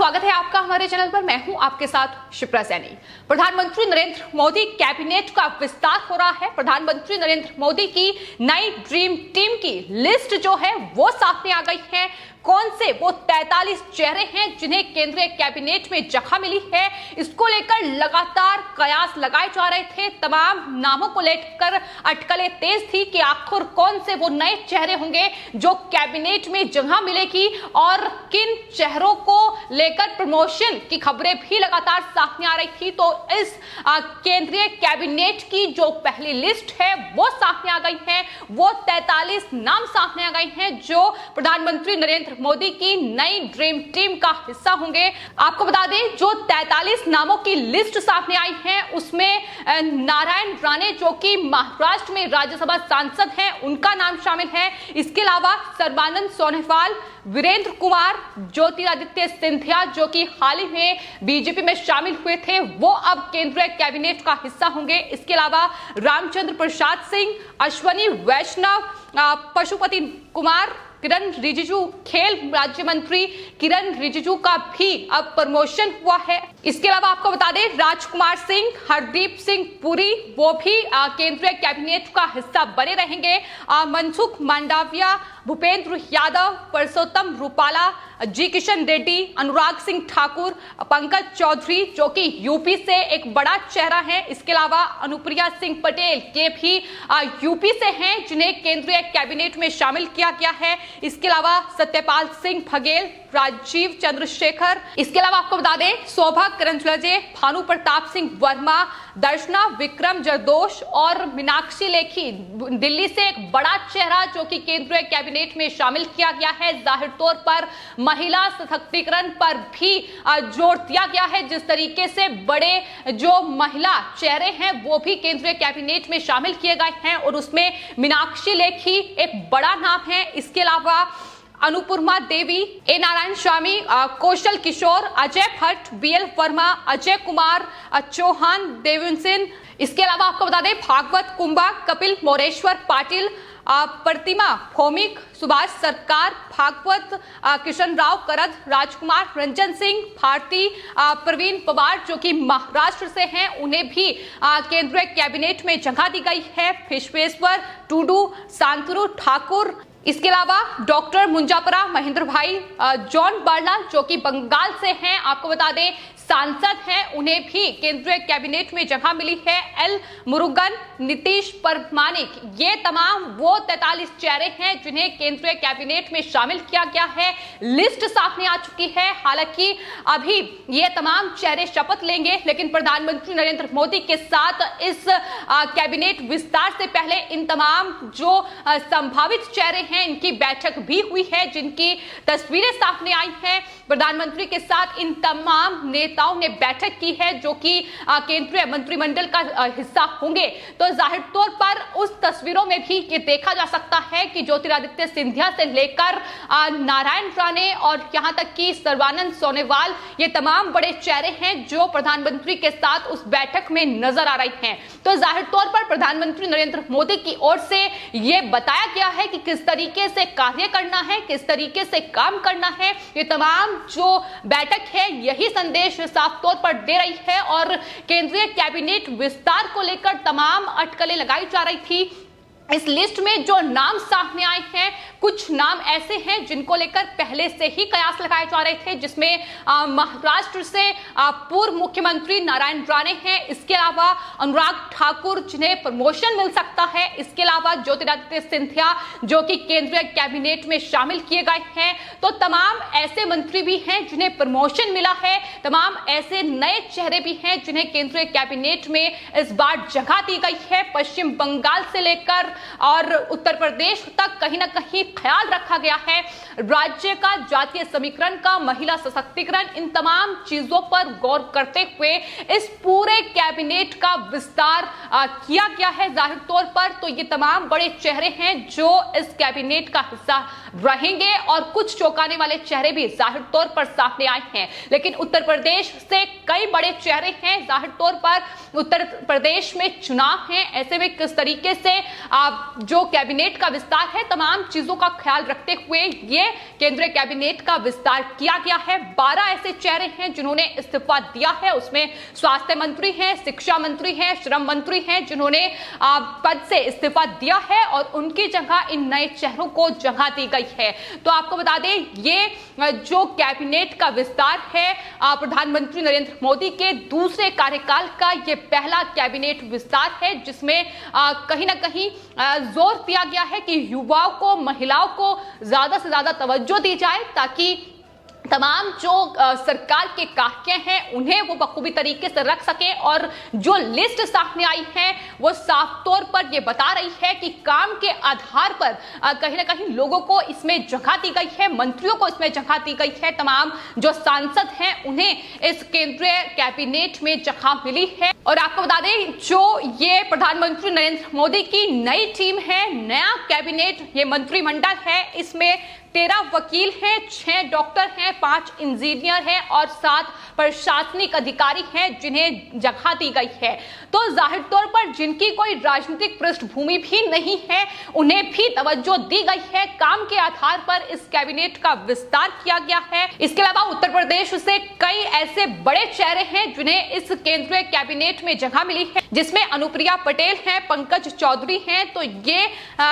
स्वागत है आपका हमारे चैनल पर। मैं हूं आपके साथ शिप्रा सैनी। प्रधानमंत्री नरेंद्र मोदी कैबिनेट का विस्तार हो रहा है। प्रधानमंत्री नरेंद्र मोदी की नई ड्रीम टीम की लिस्ट जो है वो सामने आ गई है। कौन से वो 43 चेहरे हैं जिन्हें केंद्रीय कैबिनेट में जगह मिली है, इसको लेकर लगातार कयास लगाए जा रहे थे। तमाम नामों को लेकर अटकलें तेज थी कि आखिर कौन से वो नए चेहरे होंगे जो कैबिनेट में जगह मिलेगी और किन चेहरों को लेकर प्रमोशन की खबरें भी लगातार सामने आ रही थी। तो इस केंद्रीय कैबिनेट की जो पहली लिस्ट है वो सामने आ गई है। वो 43 नाम सामने आ गए हैं जो प्रधानमंत्री नरेंद्र मोदी की नई ड्रीम टीम का हिस्सा होंगे। आपको बता दें, जो 43 नामों की लिस्ट सामने आई है उसमें नारायण राणे जो कि महाराष्ट्र में राज्यसभा सांसद हैं, उनका नाम शामिल है। इसके अलावा सर्बानंद सोनोवाल, वीरेंद्र कुमार, ज्योतिरादित्य सिंधिया जो कि हाल ही में बीजेपी में शामिल हुए थे, वो अब केंद्रीय कैबिनेट का हिस्सा होंगे। इसके अलावा रामचंद्र प्रसाद सिंह, अश्वनी वैष्णव, पशुपति कुमार, किरण रिजिजू, खेल राज्य मंत्री किरण रिजिजू का भी अब प्रमोशन हुआ है। इसके अलावा आपको बता दें, राजकुमार सिंह, हरदीप सिंह पुरी वो भी केंद्रीय कैबिनेट का हिस्सा बने रहेंगे। मनसुख मांडविया, भूपेंद्र यादव, परसोत्तम रूपाला, जी किशन रेड्डी, अनुराग सिंह ठाकुर, पंकज चौधरी जो कि यूपी से एक बड़ा चेहरा है। इसके अलावा अनुप्रिया सिंह पटेल ये भी यूपी से हैं जिन्हें केंद्रीय कैबिनेट में शामिल किया गया है। इसके अलावा सत्यपाल सिंह बघेल, राजीव चंद्रशेखर, इसके अलावा आपको बता दें शोभा करंजले, भानु प्रताप सिंह वर्मा, दर्शना विक्रम जरदोश और मीनाक्षी लेखी दिल्ली से एक बड़ा चेहरा जो कि केंद्रीय कैबिनेट में शामिल किया गया है। जाहिर तौर पर महिला सशक्तिकरण पर भी जोर दिया गया है। जिस तरीके से बड़े जो महिला चेहरे हैं वो भी केंद्रीय कैबिनेट में शामिल किए गए हैं और उसमें मीनाक्षी लेखी एक बड़ा नाम है। इसके अलावा अनुपुरमा देवी, ए नारायण स्वामी, कौशल किशोर, अजय भट्ट, बीएल वर्मा, अजय कुमार चौहान, देवेंद्र। इसके अलावा आपको बता दें भागवत कुंभा, कपिल मोरेश्वर पाटिल, प्रतिमा भौमिक, सुभाष सरकार, भागवत किशन राव करद, राजकुमार रंजन सिंह, भारती प्रवीण पवार जो कि महाराष्ट्र से हैं, उन्हें भी केंद्रीय कैबिनेट में जगह दी गई है। विश्वेश्वर टुडू, शांतनु ठाकुर, इसके अलावा डॉक्टर मुंजापरा महेंद्र भाई, जॉन बार्ला जो कि बंगाल से हैं, आपको बता दें सांसद हैं, उन्हें भी केंद्रीय कैबिनेट में जगह मिली है। एल मुरुगन, नीतीश परमानिक, ये तमाम वो 43 चेहरे हैं जिन्हें केंद्रीय कैबिनेट में शामिल किया गया है। लिस्ट सामने आ चुकी है। हालांकि अभी ये तमाम चेहरे शपथ लेंगे, लेकिन प्रधानमंत्री नरेंद्र मोदी के साथ इस कैबिनेट विस्तार से पहले इन तमाम जो संभावित चेहरे हैं इनकी बैठक भी हुई है, जिनकी तस्वीरें सामने आई हैं। प्रधानमंत्री के साथ इन तमाम नेताओं ने बैठक की है जो कि केंद्रीय मंत्रिमंडल का हिस्सा होंगे। तो जाहिर तौर पर उस तस्वीरों में भी ये देखा जा सकता है कि ज्योतिरादित्य सिंधिया से लेकर नारायण राणे और यहां तक कि सर्बानंद सोनोवाल, ये तमाम बड़े चेहरे हैं जो प्रधानमंत्री के साथ उस बैठक में नजर आ रहे हैं। तो जाहिर तौर पर प्रधानमंत्री नरेंद्र मोदी की ओर से ये बताया गया है कि किस तरीके से कार्य करना है, किस तरीके से काम करना है। ये तमाम जो बैठक है यही संदेश साफ तौर पर दे रही है और केंद्रीय कैबिनेट विस्तार को लेकर तमाम अटकलें लगाई जा रही थी। इस लिस्ट में जो नाम सामने आए हैं, कुछ नाम ऐसे हैं जिनको लेकर पहले से ही कयास लगाए जा रहे थे, जिसमें महाराष्ट्र से पूर्व मुख्यमंत्री नारायण राणे हैं। इसके अलावा अनुराग ठाकुर जिन्हें प्रमोशन मिल सकता है। इसके अलावा ज्योतिरादित्य सिंधिया जो कि केंद्रीय कैबिनेट में शामिल किए गए हैं। तो तमाम ऐसे मंत्री भी हैं जिन्हें प्रमोशन मिला है। तमाम ऐसे नए चेहरे भी हैं जिन्हें केंद्रीय कैबिनेट में इस बार जगह दी गई है। पश्चिम बंगाल से लेकर और उत्तर प्रदेश तक कहीं ना कहीं ख्याल रखा गया है राज्य का जातीय समीकरण का, महिला सशक्तिकरण, इन तमाम चीजों पर गौर करते हुए इस पूरे कैबिनेट का विस्तार किया गया है। जाहिर तौर पर तो ये तमाम बड़े चेहरे हैं जो इस कैबिनेट का हिस्सा रहेंगे और कुछ चौंकाने वाले चेहरे भी जाहिर तौर पर सामने आए हैं। लेकिन उत्तर प्रदेश से कई बड़े चेहरे हैं, जाहिर तौर पर उत्तर प्रदेश में चुनाव है, ऐसे में किस तरीके से जो कैबिनेट का विस्तार है, तमाम चीजों का ख्याल रखते हुए ये केंद्रीय कैबिनेट का विस्तार किया गया है। 12 ऐसे चेहरे हैं जिन्होंने इस्तीफा दिया है, उसमें स्वास्थ्य मंत्री हैं, शिक्षा मंत्री हैं, श्रम मंत्री हैं जिन्होंने पद से इस्तीफा दिया है और उनकी जगह इन नए चेहरों को जगह दी गई है। तो आपको बता दें, ये जो कैबिनेट का विस्तार है प्रधानमंत्री नरेंद्र मोदी के दूसरे कार्यकाल का ये पहला कैबिनेट विस्तार है, जिसमें कहीं ना कहीं जोर दिया गया है कि युवाओं को, महिलाओं को ज्यादा से ज्यादा तवज्जो दी जाए ताकि तमाम जो सरकार के कार्य हैं उन्हें वो बखूबी तरीके से रख सके। और जो लिस्ट सामने आई है वो साफ तौर पर ये बता रही है कि काम के आधार पर कहीं ना कहीं लोगों को इसमें जगह दी गई है, मंत्रियों को इसमें जगह दी गई है, तमाम जो सांसद हैं उन्हें इस केंद्रीय कैबिनेट में जगह मिली है। और आपको बता दें, जो ये प्रधानमंत्री नरेंद्र मोदी की नई टीम है, नया कैबिनेट, ये मंत्रिमंडल है, इसमें 13 वकील हैं, 6 डॉक्टर हैं, 5 इंजीनियर हैं और 7 प्रशासनिक अधिकारी हैं जिन्हें जगह दी गई है। तो जाहिर तौर पर जिनकी कोई राजनीतिक पृष्ठभूमि भी नहीं है उन्हें भी तवज्जो दी गई है। काम के आधार पर इस कैबिनेट का विस्तार किया गया है। इसके अलावा उत्तर प्रदेश से कई ऐसे बड़े चेहरे हैं जिन्हें इस केंद्रीय कैबिनेट में जगह मिली है, जिसमें अनुप्रिया पटेल हैं, पंकज चौधरी हैं। तो ये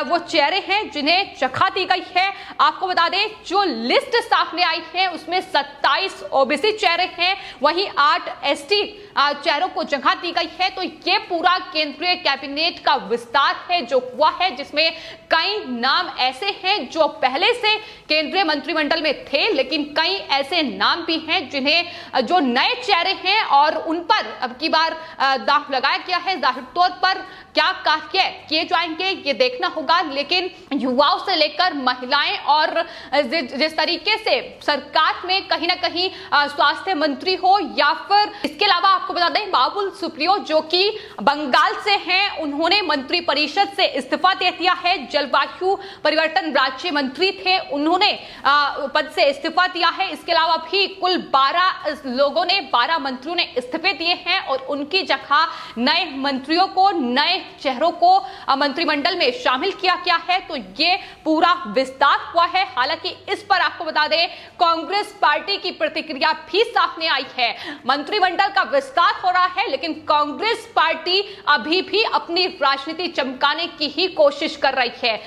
वो चेहरे हैं जिन्हें जगह दी गई है। आपको बता दें, जो लिस्ट सामने आई है उसमें 27 ओबीसी चेहरे हैं, वहीं 8 एसटी चेहरों को जगह दी गई है। तो ये पूरा केंद्रीय कैबिनेट का विस्तार है जो हुआ है, जिसमें कई नाम ऐसे हैं जो पहले से केंद्रीय मंत्रिमंडल में थे, लेकिन कई ऐसे नाम भी हैं जिन्हें जो नए चेहरे हैं और उन पर अब की बार दांव लगाया गया है। जाहिर तौर पर क्या कार्य किए जाएंगे ये देखना होगा, लेकिन युवाओं से लेकर महिलाएं और जिस तरीके से सरकार में कहीं ना कहीं स्वास्थ्य मंत्री हो या फिर इसके अलावा आपको बता दें, बाबुल सुप्रियो जो कि बंगाल से हैं, उन्होंने मंत्री परिषद से इस्तीफा दे दिया है। जलवायु परिवर्तन राज्य मंत्री थे, उन्होंने पद से इस्तीफा दिया है। इसके अलावा भी कुल 12 लोगों ने, 12 मंत्रियों ने इस्तीफे दिए हैं और उनकी जगह नए मंत्रियों को, नए चेहरों को मंत्रिमंडल में शामिल किया गया है। तो ये पूरा विस्तार हुआ है। हालांकि इस पर आपको बता दें, कांग्रेस पार्टी की प्रतिक्रिया भी सामने आई है। मंत्रिमंडल का विस्तार हो रहा है, लेकिन कांग्रेस पार्टी अभी भी अपनी राजनीति चमकाने की ही कोशिश कर रही है।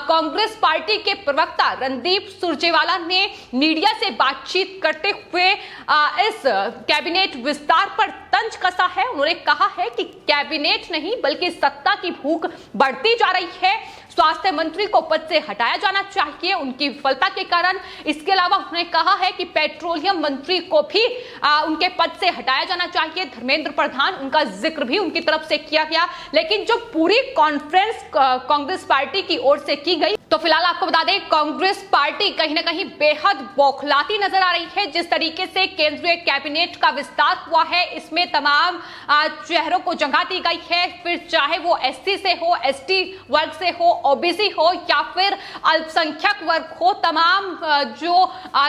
कांग्रेस पार्टी के प्रवक्ता रणदीप सुरजेवाला ने मीडिया से बातचीत करते हुए इस कैबिनेट विस्तार पर तंज कसा है। उन्होंने कहा है कि कैबिनेट नहीं बल्कि सत्ता की भूख बढ़ती जा रही है। स्वास्थ्य मंत्री को पद से हटाया जाना चाहिए उनकी विफलता के कारण। इसके अलावा उन्होंने कहा है कि पेट्रोलियम मंत्री को भी उनके पद से हटाया जाना चाहिए। धर्मेंद्र प्रधान, उनका जिक्र भी उनकी तरफ से किया गया। लेकिन जो पूरी कॉन्फ्रेंस कांग्रेस पार्टी की ओर से की गई, तो फिलहाल आपको बता दें, कांग्रेस पार्टी कहीं ना कहीं बेहद बौखलाती नजर आ रही है। जिस तरीके से केंद्रीय कैबिनेट का विस्तार हुआ है, इसमें तमाम चेहरों को जगह दी गई है, फिर चाहे वो एससी से हो, एसटी वर्ग से हो, ओबीसी हो या फिर अल्पसंख्यक वर्ग हो, तमाम जो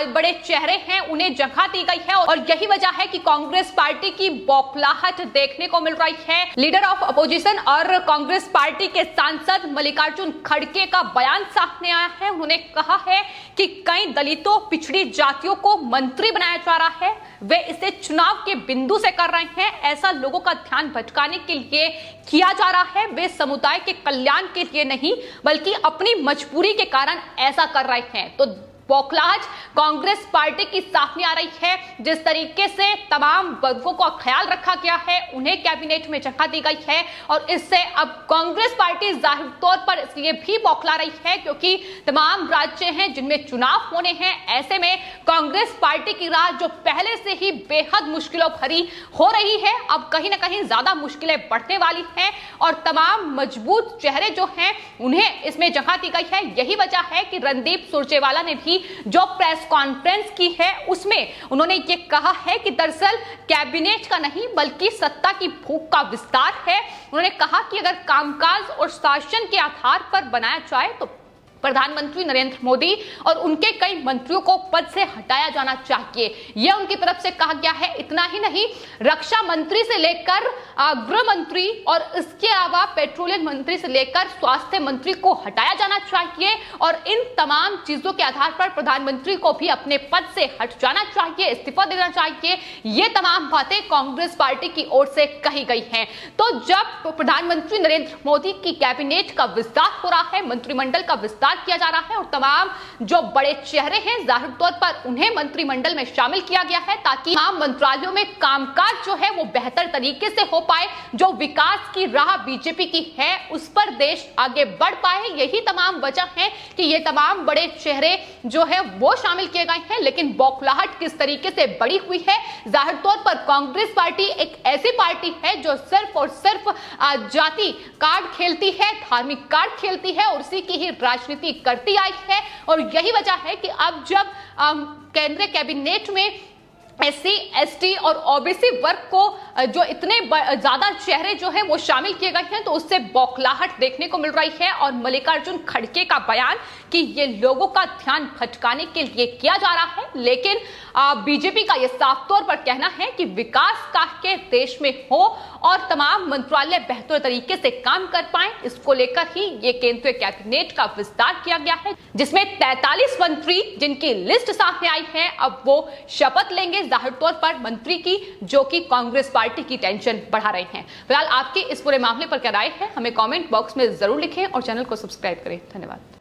बड़े चेहरे हैं उन्हें जगह दी गई है। और यही वजह है कि कांग्रेस पार्टी की बौखलाहट देखने को मिल रही है। लीडर ऑफ अपोजिशन और कांग्रेस पार्टी के सांसद मल्लिकार्जुन खड़गे का बयान सामने आया है। उन्होंने कहा है कि कई दलितों, पिछड़ी जातियों को मंत्री बनाया जा रहा है, वे इसे चुनाव के बिंदु से कर रहे हैं। ऐसा लोगों का ध्यान भटकाने के लिए किया जा रहा है। वे समुदाय के कल्याण के लिए नहीं बल्कि अपनी मजबूरी के कारण ऐसा कर रहे हैं। तो बौखलाहट कांग्रेस पार्टी की सामने आ रही है। जिस तरीके से तमाम वर्गों का ख्याल रखा गया है, उन्हें कैबिनेट में जगह दी गई है और इससे अब कांग्रेस पार्टी जाहिर तौर पर इसलिए भी बौखला रही है क्योंकि तमाम राज्य हैं जिनमें चुनाव होने हैं। ऐसे में कांग्रेस पार्टी की राह जो पहले से ही बेहद मुश्किलों भरी हो रही है, अब कहीं ना कहीं ज्यादा मुश्किलें बढ़ने वाली हैं और तमाम मजबूत चेहरे जो हैं उन्हें इसमें जगह दी गई है। यही वजह है कि रणदीप सुरजेवाला ने भी जो प्रेस कॉन्फ्रेंस की है उसमें उन्होंने ये कहा है कि दरअसल कैबिनेट का नहीं बल्कि सत्ता की भूख का विस्तार है। उन्होंने कहा कि अगर कामकाज और शासन के आधार पर बनाया जाए तो प्रधानमंत्री नरेंद्र मोदी और उनके कई मंत्रियों को पद से हटाया जाना चाहिए, यह उनकी तरफ से कहा गया है। इतना ही नहीं, रक्षा मंत्री से लेकर गृह मंत्री और इसके अलावा पेट्रोलियम मंत्री से लेकर स्वास्थ्य मंत्री को हटाया जाना चाहिए और इन तमाम चीजों के आधार पर प्रधानमंत्री को भी अपने पद से हट जाना चाहिए, इस्तीफा देना चाहिए। ये तमाम बातें कांग्रेस पार्टी की ओर से कही गई हैं। तो जब प्रधानमंत्री नरेंद्र मोदी की कैबिनेट का विस्तार हो रहा है, मंत्रिमंडल का विस्तार किया जा रहा है और तमाम जो बड़े चेहरे हैं जाहिर तौर पर उन्हें मंत्रिमंडल में शामिल किया गया है ताकि तमाम मंत्रालयों में कामकाज जो है वो बेहतर तरीके से हो पाए, जो विकास की राह बीजेपी की है उस पर देश आगे बढ़ पाए। यही तमाम वजह है कि ये तमाम बड़े चेहरे जो है वो शामिल किए गए हैं। लेकिन बौखलाहट किस तरीके से बढ़ी हुई है, जाहिर तौर पर कांग्रेस पार्टी एक ऐसी पार्टी है जो सिर्फ और सिर्फ जाति कार्ड खेलती है, धार्मिक कार्ड खेलती है और उसी की ही राजनीति करती आई है। और यही वजह है कि अब जब केंद्रीय कैबिनेट में एससी, एसटी और ओबीसी वर्ग को जो इतने ज्यादा चेहरे जो है वो शामिल किए गए हैं तो उससे बौखलाहट देखने को मिल रही है। और मल्लिकार्जुन खड़गे का बयान कि ये लोगों का ध्यान भटकाने के लिए किया जा रहा है, लेकिन बीजेपी का ये साफ तौर पर कहना है कि विकास कार्य देश में हो और तमाम मंत्रालय बेहतर तरीके से काम कर पाए, इसको लेकर ही ये केंद्रीय कैबिनेट का विस्तार किया गया है, जिसमें 43 मंत्री जिनकी लिस्ट सामने आई है अब वो शपथ लेंगे जाहिर तौर पर मंत्री की, जो कि कांग्रेस पार्टी की टेंशन बढ़ा रहे हैं। फिलहाल आपके इस पूरे मामले पर क्या राय है, हमें कमेंट बॉक्स में जरूर लिखें और चैनल को सब्सक्राइब करें। धन्यवाद।